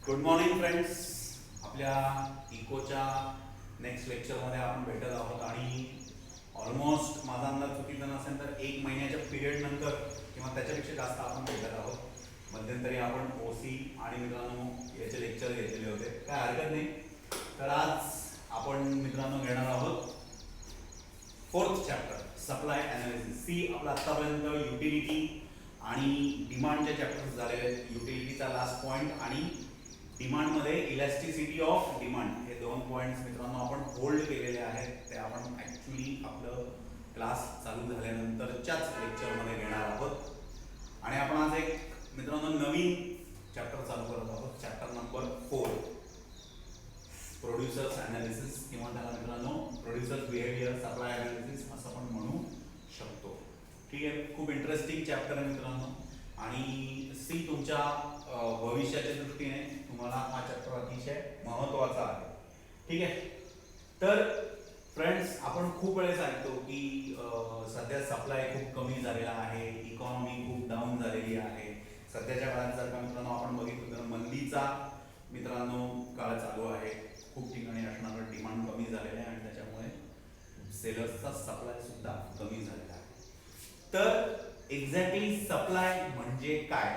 Good morning friends. आपल्या इकोच्या next लेक्चरमध्ये आपण भेटत आहोत आणि ऑलमोस्ट माझा अंदाज चुकीचा नसेल तर 1 महिन्याच्या पिरियड नंतर किंवा त्याच्यापेक्षा जास्त आपण भेटत आहोत. मध्यंतरी आपण ओसी आणि मित्रांनो याचे लेक्चर घेतलेले होते, काय हरकत नाही. तर आज आपण मित्रांनो घेणार आहोत 4th chapter supply analysis. C आपला आतापर्यंत युटिलिटी आणि डिमांडचे चॅप्टर्स झालेले आहेत. युटिलिटीचा लास्ट पॉईंट आणि डिमांड मध्ये इलॅस्टिसिटी ऑफ डिमांड हे 2 पॉइंट्स मित्रांनो आपण होल्ड केलेले आहेत. ते आपण ऍक्च्युली आपलं क्लास चालू झाल्यानंतरच्याच लेक्चरमध्ये घेणार आहोत. आणि आपण आज एक मित्रांनो नवीन चॅप्टर चालू करत आहोत, चॅप्टर नंबर 4 प्रोड्युसर्स अनालिसिस किंवा त्याला मित्रांनो प्रोड्युसर्स बिहेवियर सप्लाय अनालिसिस असं पण म्हणू शकतो. ठीक आहे, खूप इंटरेस्टिंग चॅप्टर आहे मित्रांनो. आणि सी तुमच्या भविष्याच्या दृष्टीने तुम्हाला हा चॅप्टर अतिशय महत्त्वाचा आहे. ठीक आहे, तर फ्रेंड्स आपण खूप वेळेस ऐकतो की सध्या सप्लाय खूप कमी झालेला आहे, इकॉनॉमी खूप डाऊन झालेली आहे. सध्याच्या काळात जर का मित्रांनो आपण बघितलं तर मंदीचा मित्रांनो काळ चालू आहे. खूप ठिकाणी असणारं डिमांड कमी झालेलं आहे आणि त्याच्यामुळे सेलर्सचा सप्लाय सुद्धा कमी झालेला आहे. तर एक्झॅक्टली सप्लाय म्हणजे काय,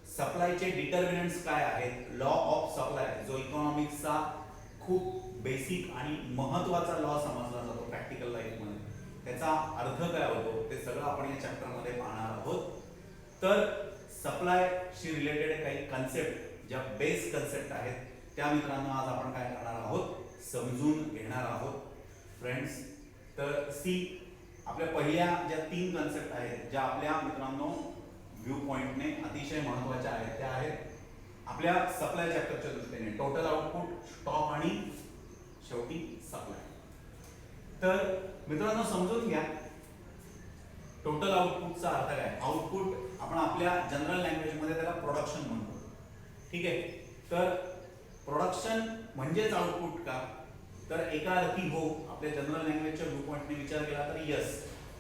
सप्लायचे डिटर्मिनंट्स काय आहेत, लॉ ऑफ सप्लाय जो इकॉनॉमिक्सचा खूप बेसिक आणि महत्त्वाचा लॉ समजला जातो प्रॅक्टिकल लाईफमध्ये, त्याचा अर्थ काय होतो ते सगळं आपण या चॅप्टरमध्ये पाहणार आहोत. तर सप्लायशी रिलेटेड काही कन्सेप्ट ज्या बेस कन्सेप्ट आहेत त्या मित्रांनो आज आपण काय करणार आहोत, समजून घेणार आहोत फ्रेंड्स. तर सी आपल्या पहिल्या ज्या 3 कन्सेप्ट आहेत ज्या आपल्या मित्रांनो व्ह्यू पॉइंटने अतिशय महत्त्वाच्या आहेत त्या आहेत आपल्या सप्लाय चॅप्टरच्या दृष्टीने टोटल आउटपुट, स्टॉक आणि शेवटी सप्लाय. तर मित्रांनो समजून घ्या टोटल आउटपुटचा अर्थ काय. आउटपुट आपण आपल्या जनरल लँग्वेजमध्ये त्याला प्रोडक्शन म्हणतो. ठीक आहे, तर प्रोडक्शन म्हणजेच आउटपुट का, तर एका अर्थी हो आपल्या जनरल लँग्वेजच्या व्ह्यू पॉइंटने विचार केला तर यस.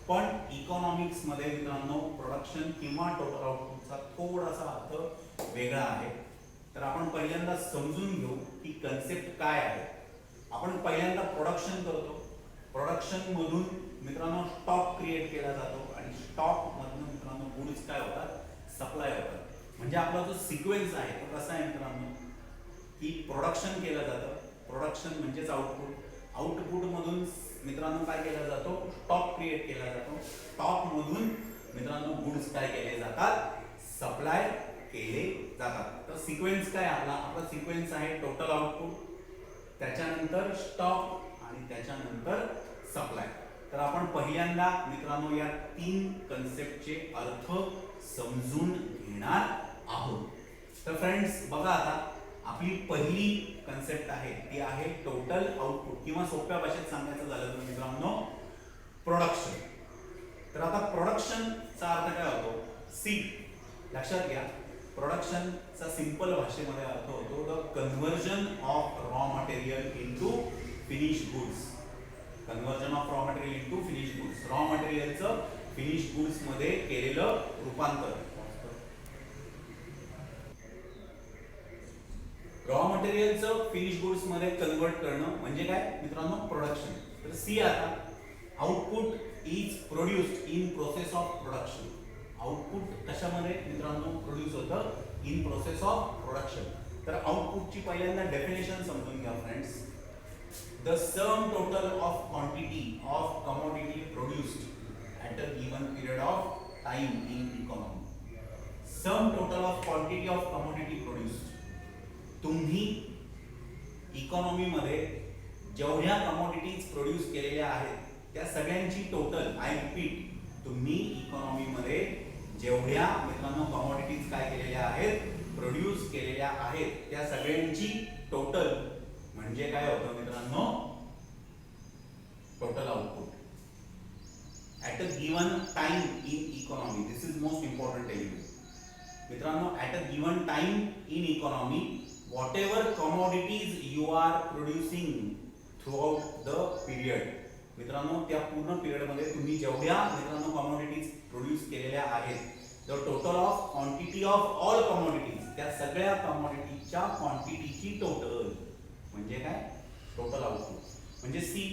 पण इकॉनॉमिक्स मध्ये मित्रांनो प्रोडक्शन किंवा टोटल आउटपुटचा थोडासा अर्थ वेगळा आहे. तर आपण पहिल्यांदा समजून घेऊ की कन्सेप्ट काय आहे. आपण पहिल्यांदा प्रोडक्शन करतो, प्रोडक्शन मधून मित्रांनो स्टॉक क्रिएट केला जातो आणि स्टॉक मधून मित्रांनो गुड्स काय होतात, सप्लाय होतात. म्हणजे आपला जो सिक्वेन्स आहे तो कसा आहे मित्रांनो की प्रोडक्शन केलं जातं, प्रोडक्शन म्हणजेच आउटपुट, आउटपुट मधून मित्रांनो काय केला जातो, स्टॉक क्रिएट केला जातो, स्टॉक मधून मित्रांनो गुड्स काय केले जातात, सप्लाय केले जातात. तर सिक्वेन्स काय आपला सिक्वेन्स आहे टोटल आउटपुट, त्याच्यानंतर स्टॉक आणि त्याच्यानंतर सप्लाय. तर आपण पहिल्यांदा मित्रांनो या 3 कन्सेप्टचे अर्थ समजून घेणार आहोत. तर फ्रेंड्स बघा आता आपली पहिली कन्सेप्ट आहे ती आहे टोटल आउटपुट किंवा सोप्या भाषेत सांगायचं झालं तर मित्रांनो प्रोडक्शन. तर आता प्रोडक्शनचा अर्थ काय होतो, सी लक्षात घ्या प्रोडक्शनचा सिंपल भाषेमध्ये अर्थ होतो the conversion of raw material into finish goods. Conversion of raw material into finish goods, raw मटेरियलचं फिनिश गुड्स मध्ये केलेलं रूपांतर. रॉ मटेरियलचं फिनिश गुड्स मध्ये कन्वर्ट करणं म्हणजे काय मित्रांनो प्रोडक्शन. तर सी आता output is produced in process of production. Output कशामध्ये मित्रांनो प्रोड्यूस होतं, इन प्रोसेस ऑफ प्रोडक्शन. तर आउटपुटची पहिल्यांदा डेफिनेशन समजून घ्या friends. The sum total of quantity of commodity produced at a given period of time in economy. Sum total of quantity of commodity produced, तुम्ही economy मध्ये जेवढ्या commodities produce केलेल्या आहेत त्या सगळ्यांची टोटल, आय रिपीट, तुम्ही इकॉनॉमी मध्ये जेवढ्या मित्रांनो कमोडिटीज काय केलेल्या आहेत, प्रोड्यूस केलेल्या आहेत त्या सगळ्यांची टोटल म्हणजे काय होतं मित्रांनो total output at a given time in economy. This is most important element मित्रांनो. At a given time in economy whatever commodities you are producing throughout the period. मित्रांनो त्या पूर्ण पिरियड मध्ये तुम्ही जेवढ्या मित्रांनो कमोडिटीज प्रोड्यूस केलेल्या आहेत, the total of quantity of all commodities त्या सगळ्या कमॉडिटीच्या क्वांटिटीची टोटल म्हणजे काय टोटल आउटपुट म्हणजे see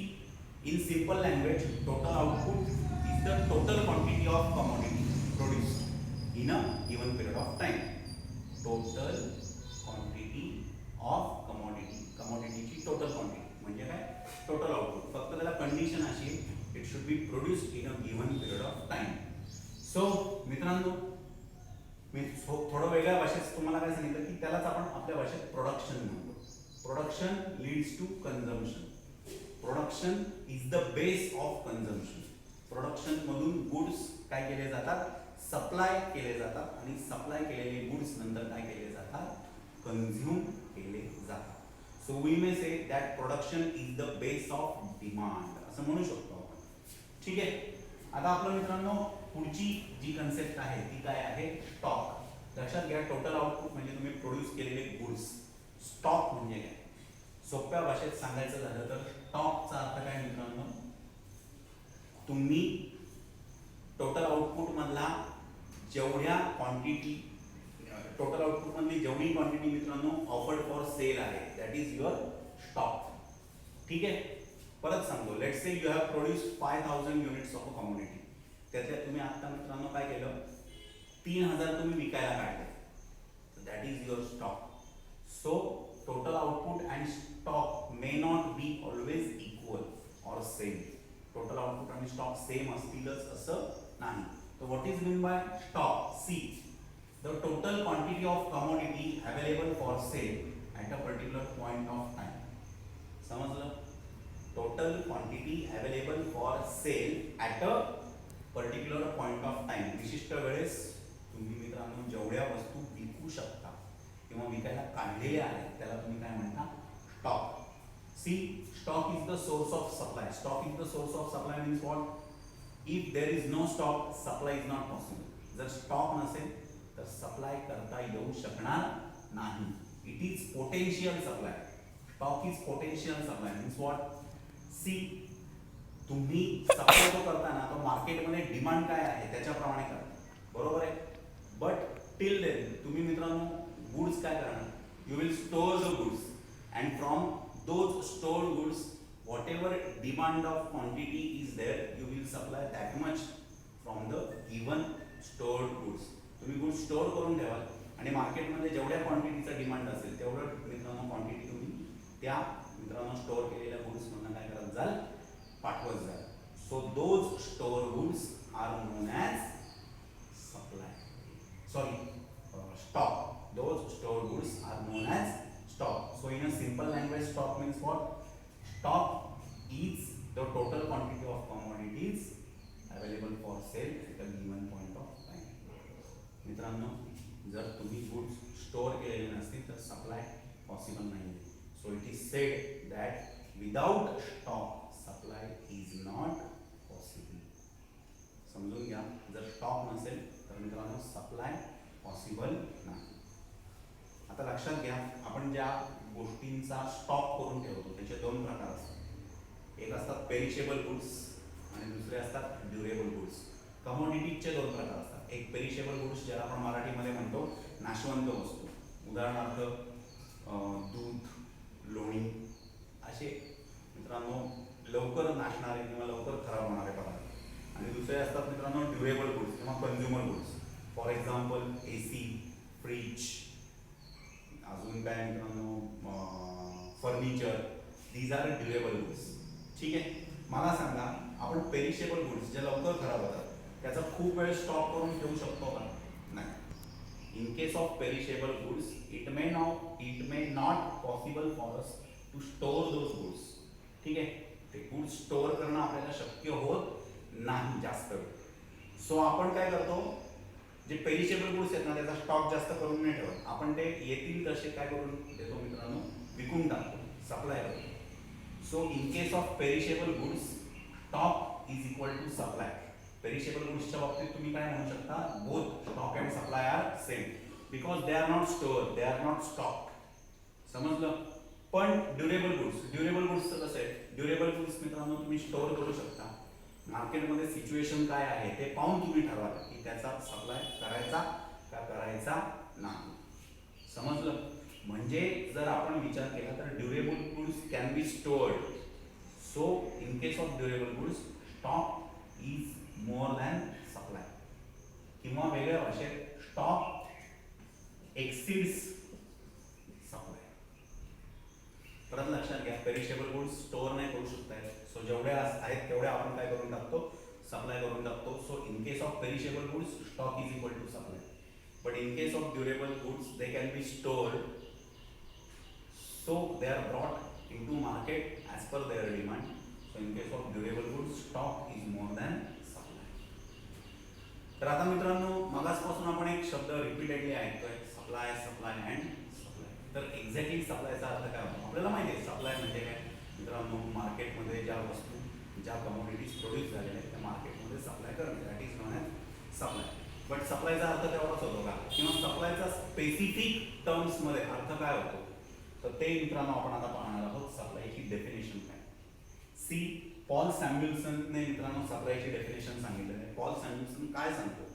in simple language total output is the total quantity of commodity produced in a given period of time total quantity of कमॉडिटीची total quantity म्हणजे काय total output फक्त त्याला कंडिशन अशी it should be produced in a given period of time so मित्रांनो मी थोडं वेगळ्या भाषेत तुम्हाला काय सांगितलं की त्यालाच आपण आपल्या भाषेत प्रोडक्शन म्हणतो production leads to consumption production is the base of consumption production मधून गुड्स काय केले जातात सप्लाय केले जातात आणि सप्लाय केलेले गुड्स नंतर काय केले जातात कंझ्युम केले जातात so we may say that production is the base of demand असं म्हणू शकतो आपण ठीक आहे आता आपलं मित्रांनो पुढची जी कन्सेप्ट आहे ती काय आहे स्टॉक लक्षात घ्या टोटल आउटपुट म्हणजे तुम्ही प्रोड्यूस केलेले गुड्स स्टॉक म्हणजे काय सोप्या भाषेत सांगायचं झालं तर स्टॉकचा अर्थ काय मित्रांनो तुम्ही टोटल आउटपुट मधला जेवढ्या क्वांटिटी टोटल आउटपुट मधली जेवढी क्वांटिटी मित्रांनो ऑफर्ड फॉर सेल आहे दॅट इज युअर स्टॉक ठीक आहे परत सांगतो let's say you have produced 5000 units of a commodity त्यातल्या तुम्ही आता मित्रांनो काय केलं 3000 तुम्ही विकायला काढले that is your stock so total output and stock may not be always equal or same total output आणि स्टॉक सेम असतीलच असं नाही तर what is mean by stock see the total quantity of commodity available for sale at a particular point of time समजलं total quantity available for sale at a particular point of time विशिष्ट वेळेस तुम्ही मित्रांनो जेवढ्या वस्तू विकू शकता किंवा विकायला काढलेल्या आहेत त्याला तुम्ही काय म्हणता stock see stock is the source of supply stock is the source of supply means what if there is no stock supply is not possible जर स्टॉक नसेल तर सप्लाय करता येऊ शकणार नाही it is potential supply stock is potential supply means what see तुम्ही supply तो करताना तो मार्केटमध्ये डिमांड काय आहे त्याच्याप्रमाणे करता बरोबर आहे बट टिल देन तुम्ही मित्रांनो गुड्स काय करणार you will store the goods and from those stored goods whatever demand of quantity is there you will supply that much from the given stored goods तुम्ही goods store करून ठेवाल आणि मार्केटमध्ये जेवढ्या क्वांटिटीचा डिमांड असेल तेवढं मित्रांनो क्वांटिटी तुम्ही त्या मित्रांनो स्टोर केलेल्या गुड्स मधून काय करत जाल पाठवत जाल so those store goods are known as supply sorry stock those store goods are known as stock so in a simple language stock means what stock is the total quantity of commodities available for sale at a given point of time मित्रांनो जर तुम्ही goods store केलेले नसतील तर supply possible नाही so it is said that without stock supply is not possible समजून घ्या जर स्टॉक नसेल तर मित्रांनो सप्लाय पॉसिबल नाही आता लक्षात घ्या आपण ज्या गोष्टींचा स्टॉक करून ठेवतो त्याचे दोन प्रकार असतात एक असतात पेरिशेबल गुड्स आणि दुसरे असतात ड्युरेबल गुड्स कमोडिटीजचे दोन प्रकार असतात एक पेरिशेबल गुड्स ज्याला आपण मराठीमध्ये म्हणतो नाशवंत वस्तू उदाहरणार्थ दूध लोणी असे मित्रांनो लवकर नाशणारे किंवा लवकर खराब होणारे पदार्थ आणि दुसरे असतात मित्रांनो ड्युरेबल गुड्स किंवा consumer goods for example AC fridge अजून काय मित्रांनो furniture these are durable goods ठीक आहे मला सांगा आपण पेरिशेबल गुड्स जे लवकर खराब होतात त्याचा खूप वेळ स्टॉक करून ठेवू शकतो का नाही in case of perishable goods it may not possible for us to store those goods ठीक आहे ते गुड्स स्टोअर करणं आपल्याला शक्य होत नाही जास्त वेळ सो आपण काय करतो जे पेरिशेबल गुड्स आहेत ना त्याचा स्टॉक जास्त करून नाही ठेवत आपण ते येतील तसे काय करून देतो मित्रांनो विकून टाकतो सप्लाय करतो so in case of perishable goods stock is equal to supply perishable गुड्सच्या बाबतीत तुम्ही काय म्हणू शकता both stock and supply are same because they are not store they are not stock समजलं पण ड्युरेबल गुड्सचं कसं आहे ड्युरेबल गुड्स मित्रांनो तुम्ही स्टोअर करू शकता मार्केटमध्ये सिच्युएशन काय आहे ते पाहून तुम्ही ठरवा की त्याचा सप्लाय करायचा का करायचा नाही समजलं? म्हणजे जर आपण विचार केला तर durable goods can be stored. So in case of durable goods stock is more than supply. किंवा वेगळ्या भाषेत स्टॉक एक्सिड्स सप्लाय. परत लक्षात घ्या, पेरिशेबल गुड्स स्टोअर नाही करू शकताय. सो जेवढ्या आहेत तेवढ्या आपण काय करून टाकतो, सप्लाय करून टाकतो. So in case of perishable goods stock is equal to supply. But in case of durable goods, they can be stored, so they are brought into market as per their demand. So in case of durable goods, stock is more than supply. तर आता मित्रांनो, मगासपासून आपण एक शब्द repeatedly ऐकतोय, supply supply and supply. तर exactly सप्लायचा अर्थ काय होतो आपल्याला माहिती आहे. सप्लाय म्हणजे काय मित्रांनो, मार्केटमध्ये ज्या वस्तू, ज्या कमोडिटीज प्रोड्यूस झालेल्या आहेत त्या मार्केटमध्ये सप्लाय करणे, that is known as supply. But सप्लायचा अर्थ तेवढाच होतो का, किंवा सप्लायचा स्पेसिफिक टर्म्समध्ये अर्थ काय होतो, तर ते मित्रांनो आपण आता पाहणार आहोत. सप्लायची डेफिनेशन काय. सी, पॉल सॅम्युएल्सनने मित्रांनो सप्लायची डेफिनेशन सांगितलेलं आहे. पॉल सॅम्युएल्सन काय सांगतो,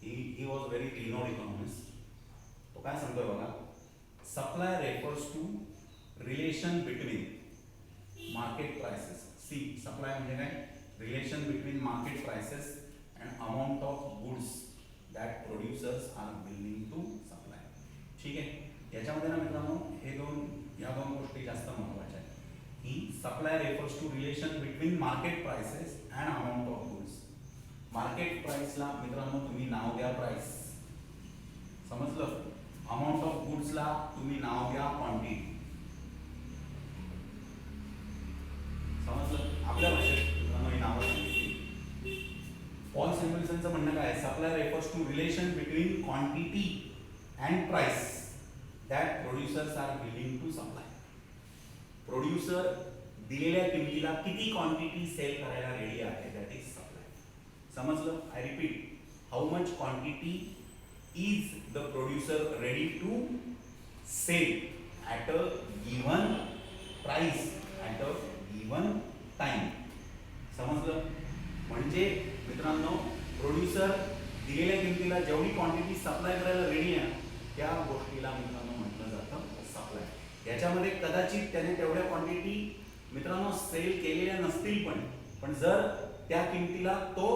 he was very renowned economist. तो काय सांगतोय बघा, supply refers to relation between market prices. See, supply म्हणजे काय, relation between market prices and amount of goods that producers are willing to supply. ठीक आहे. याच्यामध्ये ना मित्रांनो या दोन गोष्टी जास्त महत्त्वाच्या आहेत. की supply refers to relation between market prices and amount of goods. Market प्राइसला मित्रांनो तुम्ही नाव द्या प्राइस, समजलं. अमाऊंट ऑफ गुड्सला तुम्ही नाव द्या क्वांटिटी, समजलं. आपल्या भाषेत मित्रांनो ही नावं सांगितली. पॉल सॅम्युएल्सनचं म्हणणं काय आहे, supply refers to relation between quantity and price that producers are willing to supply. Producer दिलेल्या किमतीला किती क्वांटिटी सेल करायला रेडी आहे, दॅट इज सप्लाय. समजलं. I repeat, how much quantity is the producer ready to sell at a given price at a given time. समजलं. म्हणजे मित्रांनो, producer दिलेल्या किमतीला जेवढी क्वांटिटी सप्लाय करायला रेडी आहे त्या गोष्टीला मित्रांनो म्हटलं जातं सप्लाय. याच्यामध्ये कदाचित त्याने तेवढ्या क्वांटिटी मित्रांनो सेल केलेल्या नसतील, पण जर त्या किमतीला तो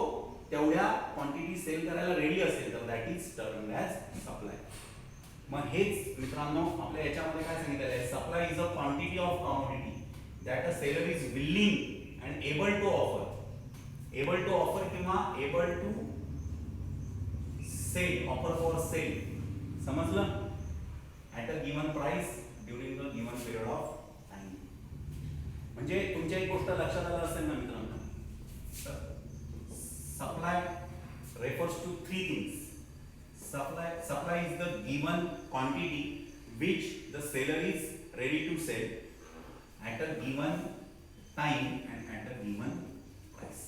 तेवढ्या क्वांटिटी सेल करायला रेडी असेल तर that is termed as supply. मग हेच मित्रांनो आपल्या याच्यामध्ये काय सांगितलेलं आहे, supply is a quantity of commodity that a seller is willing and able to offer. Able to offer किंवा able to sell, offer for sale, समजलं, at a given price during the given period of time. म्हणजे तुमच्या एक गोष्ट लक्षात आलं असेल ना मित्रांनो, supply refers to three things. Supply is the given quantity which the seller is ready to sell at a given time and at a given price.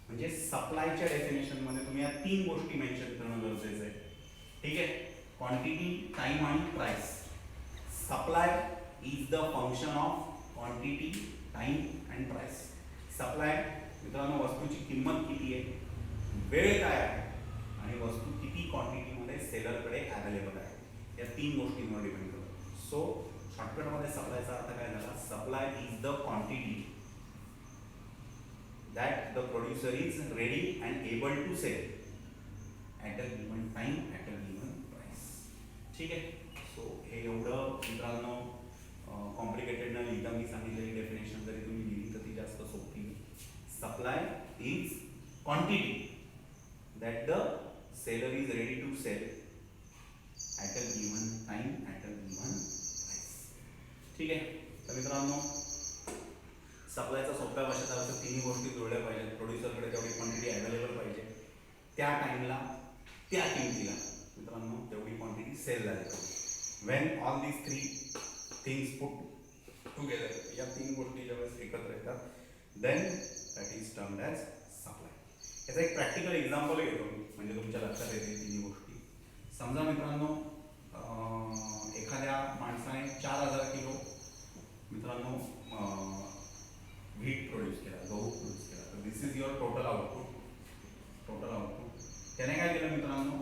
म्हणजे सप्लायच्या डेफिनेशन मध्ये तुम्ही या तीन गोष्टी मेन्शन करणं गरजेचं आहे. ठीक आहे. क्वांटिटी, टाइम आणि price. Supply is the function of quantity, time and price. Supply मित्रांनो वस्तूची किंमत किती आहे, वेळ काय आहे आणि वस्तू किती क्वांटिटीमध्ये सेलरकडे अवेलेबल आहे, या तीन गोष्टींवर डिपेंड करतो. सो शॉर्टकटमध्ये सप्लायचा अर्थ काय झाला, supply is the quantity that the producer is ready and able to sell at a given time at a given price. ठीक आहे. सो हे एवढं मित्रांनो कॉम्प्लिकेटेड न लिहिता मी सांगितलेली डेफिनेशन जरी तुम्ही लिहिली तर ती जास्त सोपी. Supply is quantity that the seller is ready to sell at a given time at a given price. ठीक आहे. तर मित्रांनो सप्लायचा सोप्या भाषेत अर्थ तिन्ही गोष्टी जुळल्या पाहिजेत. प्रोड्युसरकडे तेवढी क्वांटिटी अवेलेबल पाहिजे, त्या टाइमला त्या किमतीला मित्रांनो तेवढी क्वांटिटी सेल झाली पाहिजे. When all these three things put together, या तीन गोष्टी ज्यावेळेस एकत्र येतात then that is termed as supply. याचा एक प्रॅक्टिकल एक्झाम्पल घेतो म्हणजे तुमच्या लक्षात येते तिन्ही गोष्टी. समजा मित्रांनो एखाद्या माणसाने 4000 किलो मित्रांनो व्हीट प्रोड्यूस केला, गहू प्रोड्यूस केला. तर दिस इज युअर टोटल आउटपुट. त्याने काय केलं मित्रांनो,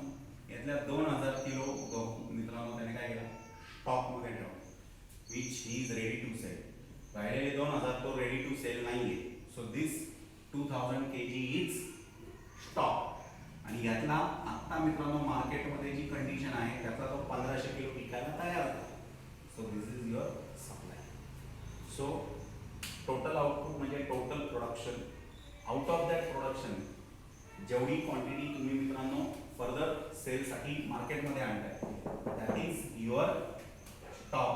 यातल्या 2000 किलो गहू मित्रांनो त्याने काय केला which he is ready to sell. राहिलेले 2000 तो रेडी टू सेल नाहीये. So this 2000 kg is stock. आणि यातला आत्ता मित्रांनो मार्केटमध्ये जी कंडिशन आहे त्यातला तो 1500 किलो विकायला तयार होता. So this is your supply. So total output म्हणजे total production. Out of that production जेवढी क्वांटिटी तुम्ही मित्रांनो फर्दर सेलसाठी मार्केटमध्ये आणताय दॅट इज युअर स्टॉक.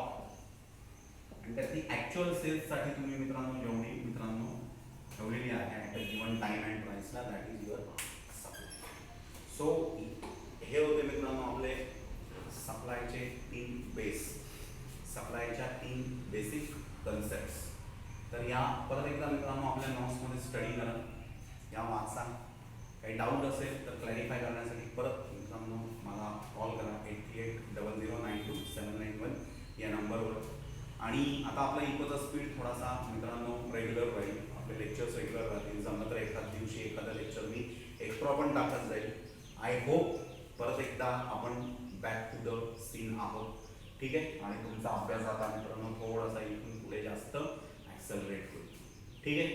आणि त्यातली ॲक्च्युअल सेल्ससाठी तुम्ही मित्रांनो जेवढी मित्रांनो ठेवलेली आहे at a given time and प्राइसला that is your supply. So हे होते मित्रांनो आपले सप्लायचे 3 बेस, सप्लायच्या 3 बेसिक कन्सेप्ट्स. तर या परत एकदा मित्रांनो आपल्या नोट्समध्ये स्टडी करा, या वाचा. काही डाऊट असेल तर क्लॅरिफाय करण्यासाठी परत मित्रांनो मला कॉल करा 8800927791 या नंबरवर. आणि आता आपला इकोचा स्पीड थोडासा मित्रांनो रेग्युलर राहील, आपले लेक्चर्स रेग्युलर राहतील. जमलं तर एखाद दिवशी एखादं लेक्चर मी एक्स्ट्रा पण टाकत जाईल. आय होप परत एकदा आपण बॅक टू द सीन आहोत. ठीक आहे. आणि तुमचा अभ्यास आता मित्रांनो थोडासा इथून पुढे जास्त ॲक्सेलरेट होईल. ठीक आहे.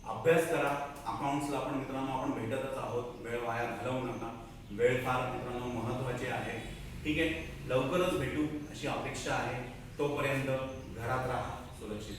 अभ्यास करा. अकाउंट्सला पण मित्रांनो आपण भेटतच आहोत. वेळ वाया घालवू नका. वेळ फार मित्रांनो महत्त्वाची आहे. ठीक आहे. लवकरच भेटू अशी अपेक्षा आहे. तोपर्यंत घरात राहा, सुरक्षित